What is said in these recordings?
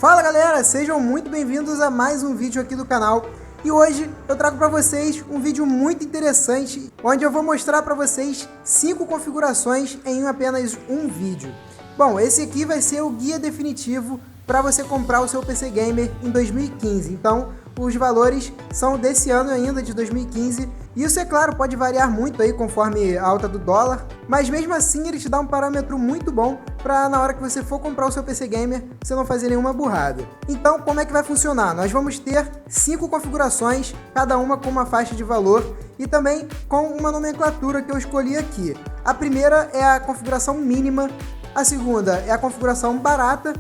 Fala galera, sejam muito bem-vindos a mais um vídeo aqui do canal. E hoje eu trago para vocês um vídeo muito interessante, onde eu vou mostrar para vocês 5 configurações em apenas um vídeo. Bom, esse aqui vai ser o guia definitivo para você comprar o seu PC Gamer em 2015. Então, os valores são desse ano ainda, de 2015. Isso, é claro, pode variar muito aí conforme a alta do dólar, mas mesmo assim ele te dá um parâmetro muito bom para na hora que você for comprar o seu PC Gamer, você não fazer nenhuma burrada. Então, como é que vai funcionar? Nós vamos ter 5 configurações, cada uma com uma faixa de valor e também com uma nomenclatura que eu escolhi aqui. A primeira é a configuração mínima, a segunda é a configuração barata,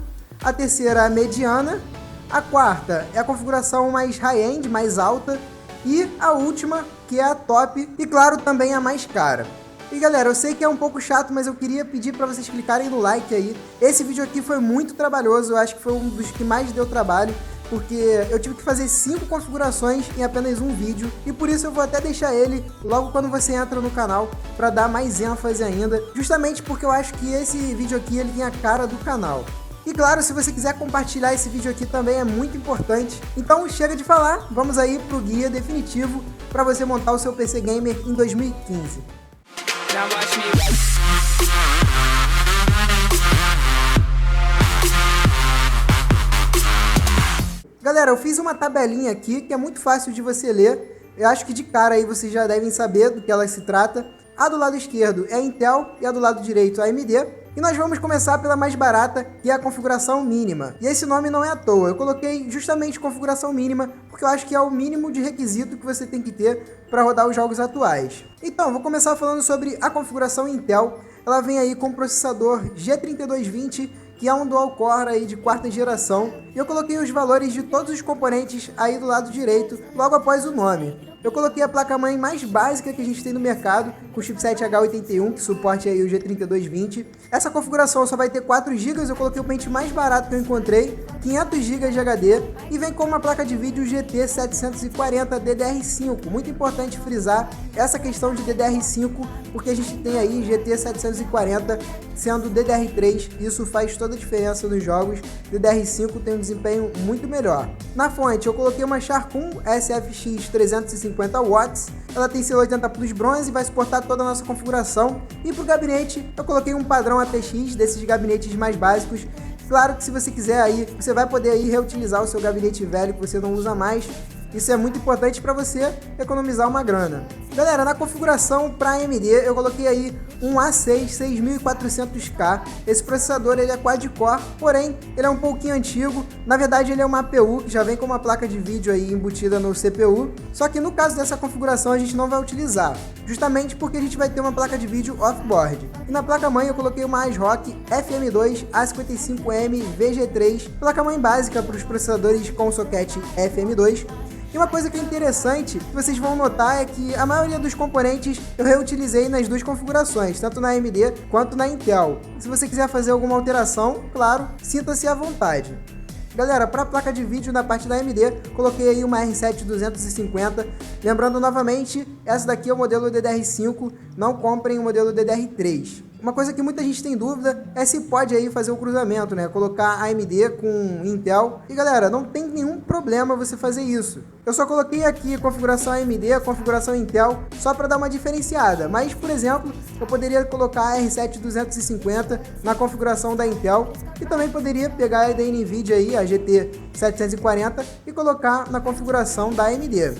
a terceira é a mediana, a quarta é a configuração mais high-end, mais alta, e a última, que é a top, e claro, também a mais cara. E galera, eu sei que é um pouco chato, mas eu queria pedir para vocês clicarem no like aí. Esse vídeo aqui foi muito trabalhoso, eu acho que foi um dos que mais deu trabalho, porque eu tive que fazer 5 configurações em apenas um vídeo, e por isso eu vou até deixar ele logo quando você entra no canal, para dar mais ênfase ainda, justamente porque eu acho que esse vídeo aqui ele tem a cara do canal. E claro, se você quiser compartilhar esse vídeo aqui também é muito importante. Então chega de falar, vamos aí pro guia definitivo para você montar o seu PC Gamer em 2015. Galera, eu fiz uma tabelinha aqui que é muito fácil de você ler. Eu acho que de cara aí vocês já devem saber do que ela se trata. A do lado esquerdo é Intel e a do lado direito é AMD. E nós vamos começar pela mais barata, que é a configuração mínima. E esse nome não é à toa, eu coloquei justamente configuração mínima, porque eu acho que é o mínimo de requisito que você tem que ter para rodar os jogos atuais. Então, vou começar falando sobre a configuração Intel. Ela vem aí com o processador G3220, que é um dual-core aí de 4ª geração. E eu coloquei os valores de todos os componentes aí do lado direito, logo após o nome. Eu coloquei a placa-mãe mais básica que a gente tem no mercado, com o chipset H81, que suporte aí o G3220. Essa configuração só vai ter 4 GB, eu coloquei o pente mais barato que eu encontrei, 500 GB de HD, e vem com uma placa de vídeo GT740 DDR5. Muito importante frisar essa questão de DDR5, porque a gente tem aí GT740 sendo DDR3, isso faz toda a diferença nos jogos. DDR5 tem um desempenho muito melhor. Na fonte eu coloquei uma Sharpcon SFX 350W, ela tem selo 80 Plus bronze e vai suportar toda a nossa configuração. E para o gabinete eu coloquei um padrão ATX, desses gabinetes mais básicos. Claro que se você quiser aí, você vai poder aí reutilizar o seu gabinete velho que você não usa mais. Isso é muito importante para você economizar uma grana. Galera, na configuração para AMD eu coloquei aí um A6 6400K. Esse processador ele é quad-core, porém ele é um pouquinho antigo. Na verdade ele é uma APU que já vem com uma placa de vídeo aí embutida no CPU. Só que no caso dessa configuração a gente não vai utilizar, justamente porque a gente vai ter uma placa de vídeo off-board. E na placa-mãe eu coloquei uma ASRock FM2 A55M VG3, placa-mãe básica para os processadores com socket FM2. E uma coisa que é interessante, que vocês vão notar, é que a maioria dos componentes eu reutilizei nas duas configurações, tanto na AMD quanto na Intel. Se você quiser fazer alguma alteração, claro, sinta-se à vontade. Galera, para a placa de vídeo na parte da AMD, coloquei aí uma R7 250. Lembrando novamente, essa daqui é o modelo DDR5, não comprem o modelo DDR3. Uma coisa que muita gente tem dúvida é se pode aí fazer o cruzamento, né? Colocar AMD com Intel. E galera, não tem nenhum problema você fazer isso. Eu só coloquei aqui a configuração AMD, a configuração Intel, só para dar uma diferenciada. Mas, por exemplo, eu poderia colocar a R7 250 na configuração da Intel. E também poderia pegar a da NVIDIA aí, a GT 740, e colocar na configuração da AMD.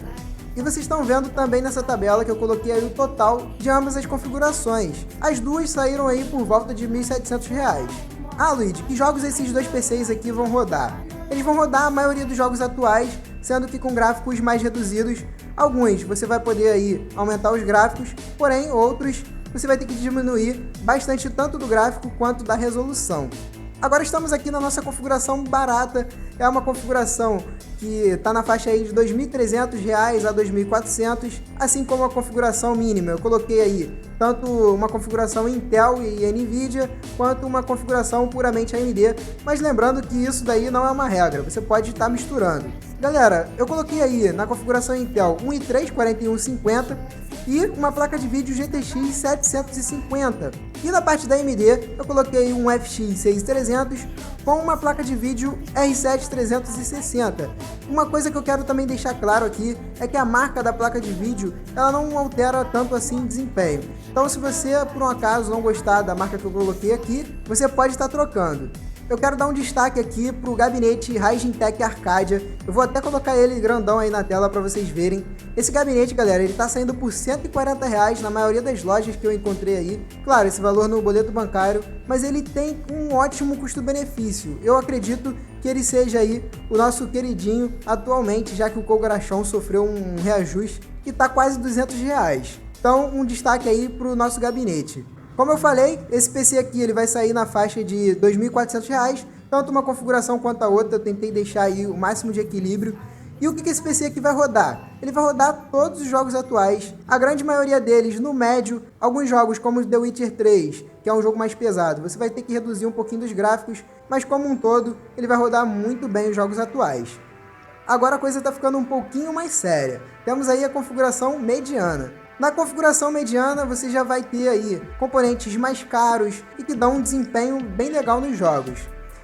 E vocês estão vendo também nessa tabela que eu coloquei aí o total de ambas as configurações. As duas saíram aí por volta de R$ 1.700. Ah, Luigi, que jogos esses dois PCs aqui vão rodar? Eles vão rodar a maioria dos jogos atuais, sendo que com gráficos mais reduzidos. Alguns você vai poder aí aumentar os gráficos, porém outros você vai ter que diminuir bastante tanto do gráfico quanto da resolução. Agora estamos aqui na nossa configuração barata, é uma configuração que está na faixa aí de R$ 2.300 a R$ 2.400, assim como a configuração mínima. Eu coloquei aí tanto uma configuração Intel e NVIDIA, quanto uma configuração puramente AMD, mas lembrando que isso daí não é uma regra, você pode estar misturando. Galera, eu coloquei aí na configuração Intel um i3 4150, e uma placa de vídeo GTX 750. E na parte da AMD eu coloquei um FX 6300 com uma placa de vídeo R7 360. Uma coisa que eu quero também deixar claro aqui é que a marca da placa de vídeo ela não altera tanto assim o desempenho. Então se você por um acaso não gostar da marca que eu coloquei aqui, você pode estar trocando. Eu quero dar um destaque aqui para o gabinete Ryzen Tech Arcadia. Eu vou até colocar ele grandão aí na tela para vocês verem. Esse gabinete, galera, ele tá saindo por R$140 na maioria das lojas que eu encontrei aí. Claro, esse valor no boleto bancário, mas ele tem um ótimo custo-benefício. Eu acredito que ele seja aí o nosso queridinho atualmente, já que o Kogarachon sofreu um reajuste que tá quase R$200. Então, um destaque aí para o nosso gabinete. Como eu falei, esse PC aqui ele vai sair na faixa de R$2.400, tanto uma configuração quanto a outra, eu tentei deixar aí o máximo de equilíbrio. E o que esse PC aqui vai rodar? Ele vai rodar todos os jogos atuais, a grande maioria deles no médio, alguns jogos como The Witcher 3, que é um jogo mais pesado, você vai ter que reduzir um pouquinho dos gráficos, mas como um todo, ele vai rodar muito bem os jogos atuais. Agora a coisa está ficando um pouquinho mais séria, temos aí a configuração mediana. Na configuração mediana você já vai ter aí componentes mais caros e que dão um desempenho bem legal nos jogos.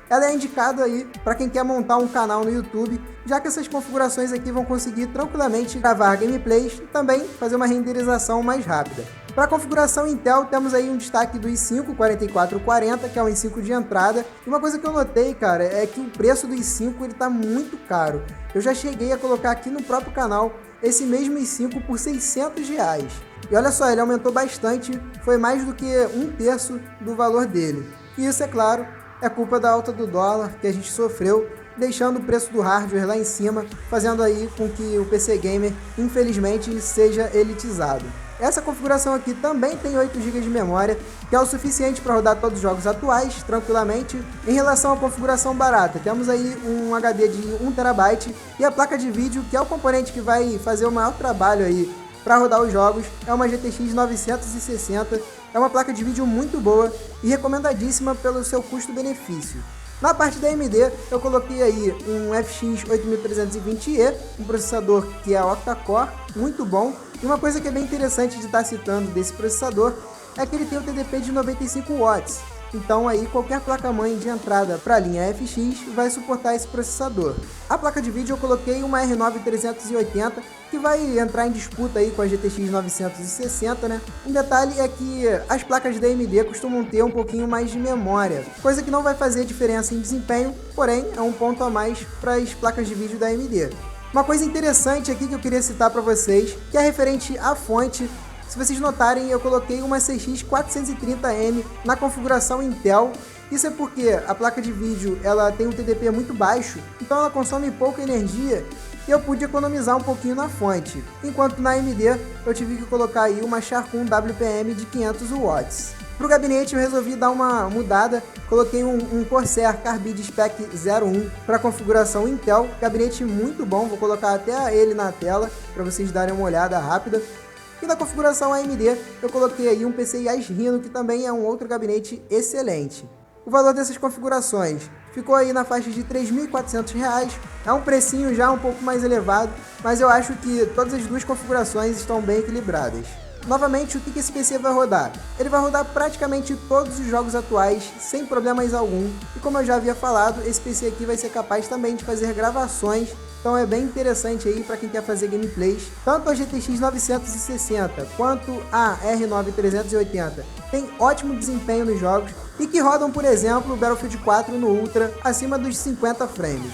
Ela é indicada aí para quem quer montar um canal no YouTube, já que essas configurações aqui vão conseguir tranquilamente gravar gameplays e também fazer uma renderização mais rápida. Para a configuração Intel temos aí um destaque do i5 4440, que é um i5 de entrada. E uma coisa que eu notei, cara, é que o preço do i5 ele tá muito caro. Eu já cheguei a colocar aqui no próprio canal esse mesmo i5 por R$600. E olha só, ele aumentou bastante, foi mais do que 1/3 do valor dele. E isso, é claro, é culpa da alta do dólar que a gente sofreu, deixando o preço do hardware lá em cima, fazendo aí com que o PC Gamer, infelizmente, seja elitizado. Essa configuração aqui também tem 8 GB de memória, que é o suficiente para rodar todos os jogos atuais, tranquilamente. Em relação à configuração barata, temos aí um HD de 1 TB e a placa de vídeo, que é o componente que vai fazer o maior trabalho aí para rodar os jogos, é uma GTX 960, é uma placa de vídeo muito boa e recomendadíssima pelo seu custo-benefício. Na parte da AMD, eu coloquei aí um FX 8320E, um processador que é octa-core, muito bom. E uma coisa que é bem interessante de estar citando desse processador é que ele tem o TDP de 95 watts. Então aí qualquer placa-mãe de entrada para a linha FX vai suportar esse processador. A placa de vídeo eu coloquei uma R9 380, que vai entrar em disputa aí com a GTX 960, né? Um detalhe é que as placas da AMD costumam ter um pouquinho mais de memória, coisa que não vai fazer diferença em desempenho, porém é um ponto a mais para as placas de vídeo da AMD. Uma coisa interessante aqui que eu queria citar para vocês, que é referente à fonte. Se vocês notarem, eu coloquei uma CX 430M na configuração Intel. Isso é porque a placa de vídeo ela tem um TDP muito baixo, então ela consome pouca energia e eu pude economizar um pouquinho na fonte. Enquanto na AMD eu tive que colocar aí uma Sharpcon WPM de 500 watts. Para o gabinete eu resolvi dar uma mudada, coloquei um Corsair Carbide Spec 01 para configuração Intel, gabinete muito bom, vou colocar até ele na tela para vocês darem uma olhada rápida. E na configuração AMD eu coloquei aí um PCIe Rhino, que também é um outro gabinete excelente. O valor dessas configurações ficou aí na faixa de R$3.400, é um precinho já um pouco mais elevado, mas eu acho que todas as duas configurações estão bem equilibradas. Novamente, o que esse PC vai rodar? Ele vai rodar praticamente todos os jogos atuais, sem problemas algum, e como eu já havia falado, esse PC aqui vai ser capaz também de fazer gravações, então é bem interessante aí para quem quer fazer gameplays. Tanto a GTX 960 quanto a R9 380 tem ótimo desempenho nos jogos e que rodam, por exemplo, o Battlefield 4 no Ultra acima dos 50 frames.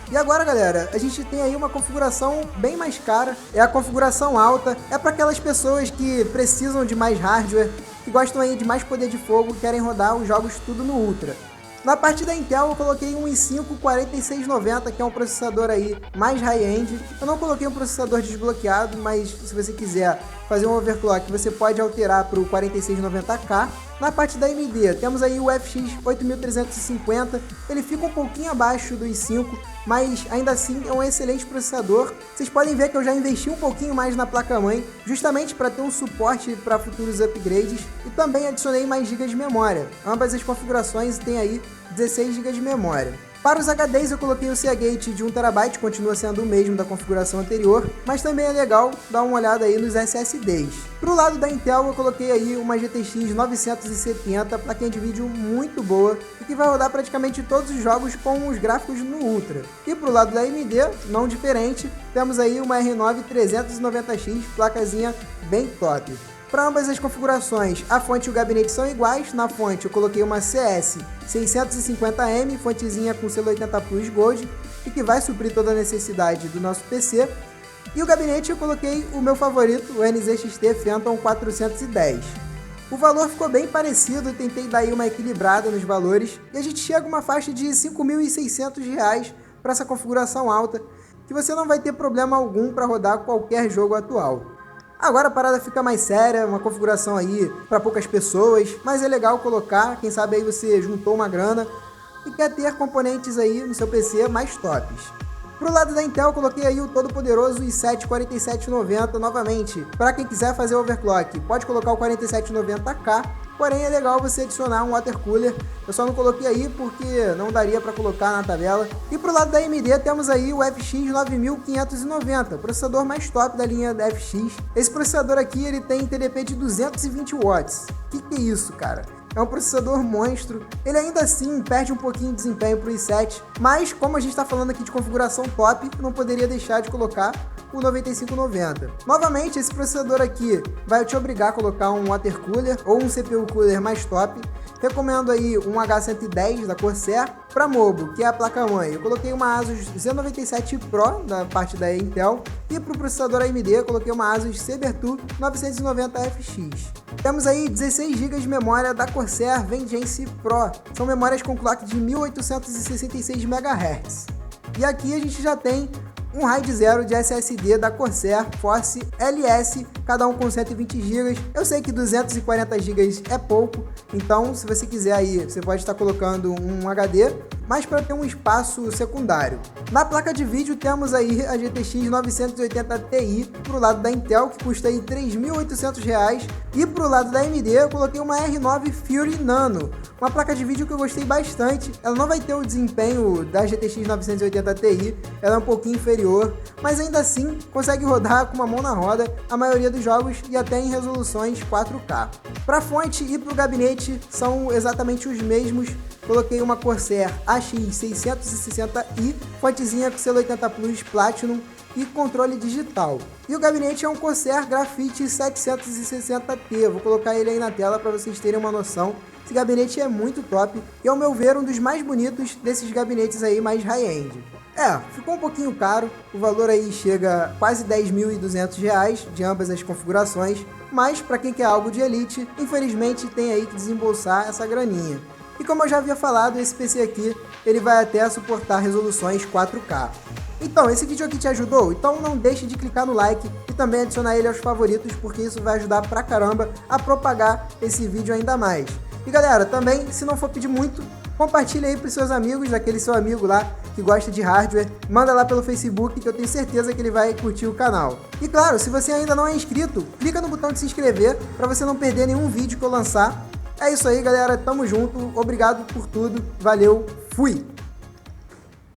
E agora, galera, a gente tem aí uma configuração bem mais cara, é a configuração alta, é para aquelas pessoas que precisam de mais hardware, que gostam aí de mais poder de fogo, querem rodar os jogos tudo no Ultra. Na parte da Intel eu coloquei um i5 4690, que é um processador aí mais high-end. Eu não coloquei um processador desbloqueado, mas se você quiser fazer um overclock, você pode alterar para o 4690K. Na parte da AMD, temos aí o FX 8350, ele fica um pouquinho abaixo do i5, mas ainda assim é um excelente processador. Vocês podem ver que eu já investi um pouquinho mais na placa-mãe, justamente para ter um suporte para futuros upgrades, e também adicionei mais GB de memória. Ambas as configurações têm aí 16 GB de memória. Para os HDs eu coloquei o Seagate de 1TB, continua sendo o mesmo da configuração anterior, mas também é legal dar uma olhada aí nos SSDs. Pro lado da Intel eu coloquei aí uma GTX 970, plaquinha de vídeo muito boa e que vai rodar praticamente todos os jogos com os gráficos no Ultra. E pro lado da AMD, não diferente, temos aí uma R9 390X, placazinha bem top. Para ambas as configurações, a fonte e o gabinete são iguais. Na fonte eu coloquei uma CS 650M, fontezinha com selo 80 Plus Gold, e que vai suprir toda a necessidade do nosso PC. E o gabinete eu coloquei o meu favorito, o NZXT Phantom 410. O valor ficou bem parecido, tentei dar aí uma equilibrada nos valores, e a gente chega a uma faixa de R$ 5.600 para essa configuração alta, que você não vai ter problema algum para rodar qualquer jogo atual. Agora a parada fica mais séria, uma configuração aí para poucas pessoas, mas é legal colocar, quem sabe aí você juntou uma grana e quer ter componentes aí no seu PC mais tops. Pro lado da Intel eu coloquei aí o todo poderoso i7 4790 novamente. Para quem quiser fazer overclock, pode colocar o 4790K, porém é legal você adicionar um water cooler. Eu só não coloquei aí porque não daria para colocar na tabela. E pro lado da AMD temos aí o FX 9590, processador mais top da linha da FX. Esse processador aqui ele tem TDP de 220 watts. Que é isso, cara? É um processador monstro, ele ainda assim perde um pouquinho de desempenho para o i7, mas como a gente está falando aqui de configuração top, não poderia deixar de colocar o 9590. Novamente, esse processador aqui vai te obrigar a colocar um water cooler ou um CPU cooler mais top. Recomendo aí um H110 da Corsair. Para mobile, que é a placa-mãe, eu coloquei uma Asus Z97 Pro da parte da Intel, e para o processador AMD eu coloquei uma Asus Sabertooth 990FX. Temos aí 16 GB de memória da Corsair Vengeance Pro, são memórias com clock de 1866 MHz. E aqui a gente já tem um RAID 0 de SSD da Corsair Force LS, cada um com 120 GB. Eu sei que 240 GB é pouco, então se você quiser aí, você pode estar colocando um HD, mas para ter um espaço secundário. Na placa de vídeo temos aí a GTX 980 Ti pro lado da Intel, que custa aí R$ 3.800, e pro lado da AMD eu coloquei uma R9 Fury Nano, uma placa de vídeo que eu gostei bastante. Ela não vai ter o desempenho da GTX 980 Ti, ela é um pouquinho inferior, mas ainda assim consegue rodar com uma mão na roda a maioria dos jogos e até em resoluções 4K. Para a fonte e para o gabinete são exatamente os mesmos. Coloquei uma Corsair AX660i, fontezinha com selo 80 Plus Platinum e controle digital. E o gabinete é um Corsair Graphite 760T, vou colocar ele aí na tela para vocês terem uma noção. Esse gabinete é muito top e, ao meu ver, um dos mais bonitos desses gabinetes aí mais high-end. Ficou um pouquinho caro, o valor aí chega a quase R$ 10.200 de ambas as configurações, mas para quem quer algo de elite, infelizmente tem aí que desembolsar essa graninha. E como eu já havia falado, esse PC aqui, ele vai até suportar resoluções 4K. Então, esse vídeo aqui te ajudou? Então não deixe de clicar no like e também adicionar ele aos favoritos, porque isso vai ajudar pra caramba a propagar esse vídeo ainda mais. E galera, também, se não for pedir muito, compartilha aí pros seus amigos, aquele seu amigo lá que gosta de hardware, manda lá pelo Facebook que eu tenho certeza que ele vai curtir o canal. E claro, se você ainda não é inscrito, clica no botão de se inscrever para você não perder nenhum vídeo que eu lançar. É isso aí, galera. Tamo junto. Obrigado por tudo. Valeu. Fui!